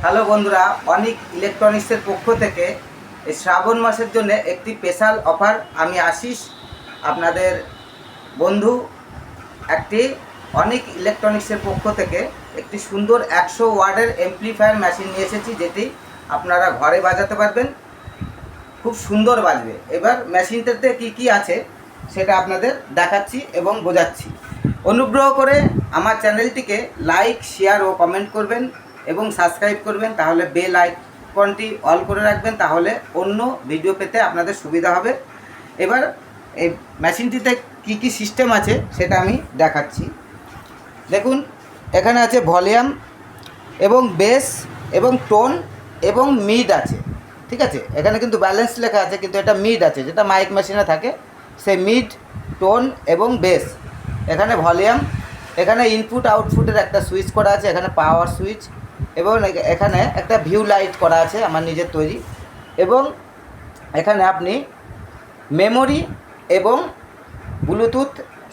Hello বন্ধুরা, অনিক ইলেকট্রনিক্সের পক্ষ থেকে এই শ্রাবণ মাসের জন্য একটি স্পেশাল অফার আমি আশিস আপনাদের বন্ধু একটি অনিক ইলেকট্রনিক্সের পক্ষ থেকে একটি সুন্দর 100 ওয়াটের অ্যাম্প্লিফায়ার মেশিন নিয়ে এসেছি, যেটি আপনারা ঘরে বাজাতে পারবেন, খুব সুন্দর বাজবে। এবার মেশিনটাতে কি আছে সেটা আপনাদের দেখাচ্ছি এবং বোঝাচ্ছি। অনুগ্রহ করে আমার চ্যানেলটিকে লাইক, শেয়ার ও কমেন্ট করবেন এবং সাবস্ক্রাইব করবেন, তাহলে বেল আইকনটি অল করে রাখবেন, তাহলে অন্য ভিডিও পেতে আপনাদের সুবিধা হবে। এবার এই মেশিনটিতে কি সিস্টেম আছে সেটা আমি দেখাচ্ছি। দেখুন, এখানে আছে ভলিউম এবং বেস এবং টোন এবং মিড আছে, ঠিক আছে। এখানে কিন্তু ব্যালেন্স লেখা আছে, কিন্তু এটা মিড আছে, যেটা মাইক মেশিনে থাকে, সে মিড, টোন এবং বেস। এখানে ভলিউম, এখানে ইনপুট আউটপুটের একটা সুইচ করা আছে, এখানে পাওয়ার সুইচ, এবং এখানে একটা ভিউ লাইট করা আছে আমার নিজের তৈরি, এবং এখানে আপনি মেমোরি এবং ব্লুটুথ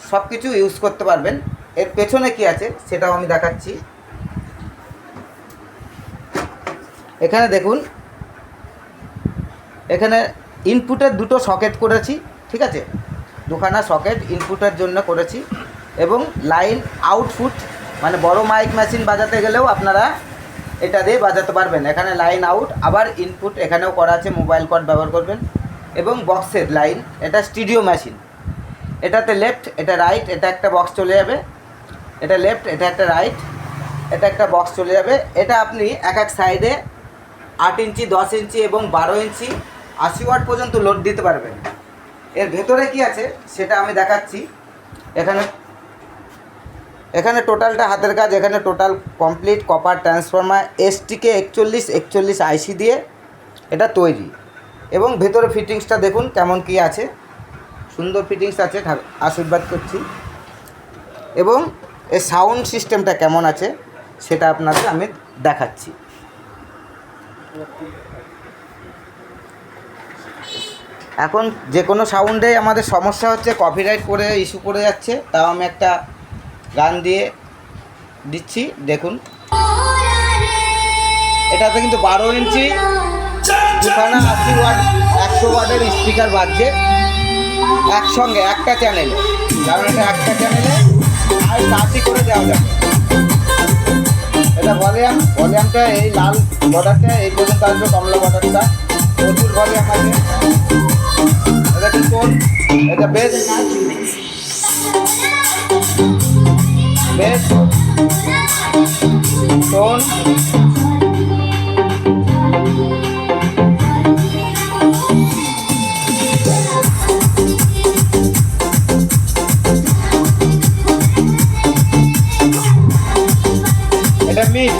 সব কিছু ইউজ করতে পারবেন। এর পেছনে কি আছে সেটাও আমি দেখাচ্ছি। এখানে দেখুন, এখানে ইনপুটের দুটো সকেট করেছি, ঠিক আছে, দুখানা সকেট ইনপুটের জন্য করেছি, এবং লাইন আউটপুট, মানে বড় মাইক মেশিন বাজাতে গেলেও আপনারা এটা দিয়ে বাজাতে পারবেন। এখানে লাইন আউট, আবার ইনপুট এখানেও করা আছে, মোবাইল কর্ড ব্যবহার করবেন, এবং বক্সের লাইন, এটা স্টুডিও মেশিন, এটাতে লেফট, এটা রাইট, এটা একটা বক্স চলে যাবে, এটা লেফট, এটা একটা রাইট, এটা একটা বক্স চলে যাবে। এটা আপনি এক সাইডে 8 ইঞ্চি, 10 ইঞ্চি এবং 12 ইঞ্চি 80 ওয়াট পর্যন্ত লোড দিতে পারবেন। এর ভেতরে কি আছে সেটা আমি দেখাচ্ছি। এখানে টোটালটা হাতের কাজ, এখানে total complete copper transformer STK 4141 আইসি দিয়ে এটা তৈরি, এবং ভেতরে ফিটিংসটা দেখুন কেমন কি আছে, সুন্দর ফিটিংস আছে, আশীর্বাদ করছি। এবং এর সাউন্ড সিস্টেমটা কেমন আছে সেটা আপনাদের আমি দেখাচ্ছি। এখন যে কোনো সাউন্ডে আমাদের সমস্যা হচ্ছে, কপিরাইট করে ইস্যু করে যাচ্ছে, তাও আমি একটা গান দিয়ে দিচ্ছি, দেখুন। এটাতে কিন্তু 12 ইঞ্চি দুখানা 80 ওয়াট 100 ওয়াটের স্পিকার বাজছে একসঙ্গে একটা চ্যানেলে, কারণ এটা একটা চ্যানেলে আর 80 করে দেওয়া যাবে। এটা ভলিউমটা এই লাল বর্ডারটা এই পর্যন্ত আসবে, কমলা বর্ডারটা প্রচুর ভলিউম আছে। এটা কি টোন, এটা বেস, টোন, এটা মিড।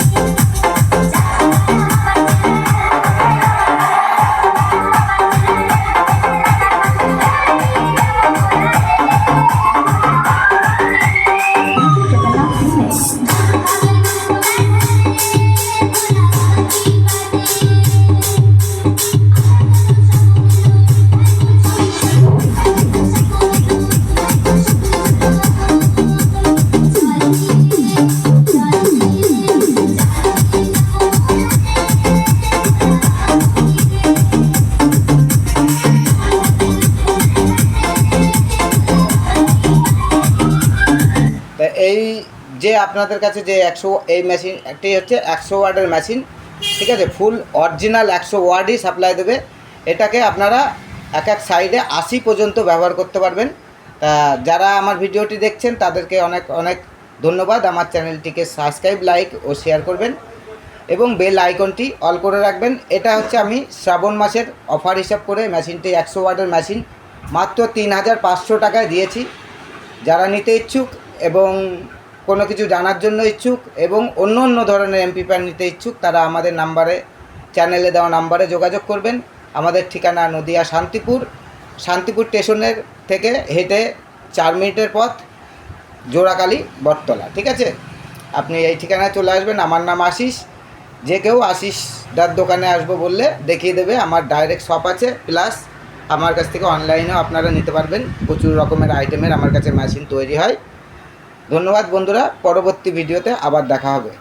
এই যে আপনাদের কাছে যে 100, এই মেশিন একটি হচ্ছে 100 ওয়াটের মেশিন, ঠিক আছে, ফুল অরিজিনাল 100 ওয়াটই সাপ্লাই দেবে। এটাকে আপনারা এক সাইডে 80 পর্যন্ত ব্যবহার করতে পারবেন। যারা আমার ভিডিওটি দেখছেন তাদেরকে অনেক অনেক ধন্যবাদ। আমার চ্যানেলটিকে সাবস্ক্রাইব, লাইক ও শেয়ার করবেন এবং বেল আইকনটি অল করে রাখবেন। এটা হচ্ছে আমি শ্রাবণ মাসের অফার হিসাব করে মেশিনটি 100 ওয়াটের মেশিন মাত্র 3500 টাকায় দিয়েছি। যারা নিতে ইচ্ছুক এবং কোনো কিছু জানার জন্য ইচ্ছুক এবং অন্য অন্য ধরনের অ্যাম্প্লিফায়ার নিতে ইচ্ছুক, তারা আমাদের নাম্বারে, চ্যানেলে দেওয়া নাম্বারে যোগাযোগ করবেন। আমাদের ঠিকানা নদিয়া শান্তিপুর স্টেশনের থেকে হেঁটে 4 মিনিটের পথ, জোড়াকালী বটতলা, ঠিক আছে। আপনি এই ঠিকানায় চলে আসবেন। আমার নাম আশিস। যে কেউ আশিসদার দোকানে আসবো বললে দেখিয়ে দেবে। আমার ডাইরেক্ট শপ আছে, প্লাস আমার কাছ থেকে অনলাইনেও আপনারা নিতে পারবেন। প্রচুর রকমের আইটেমের আমার কাছে মেশিন তৈরি হয়। ধন্যবাদ বন্ধুরা, পরবর্তী ভিডিওতে আবার দেখা হবে।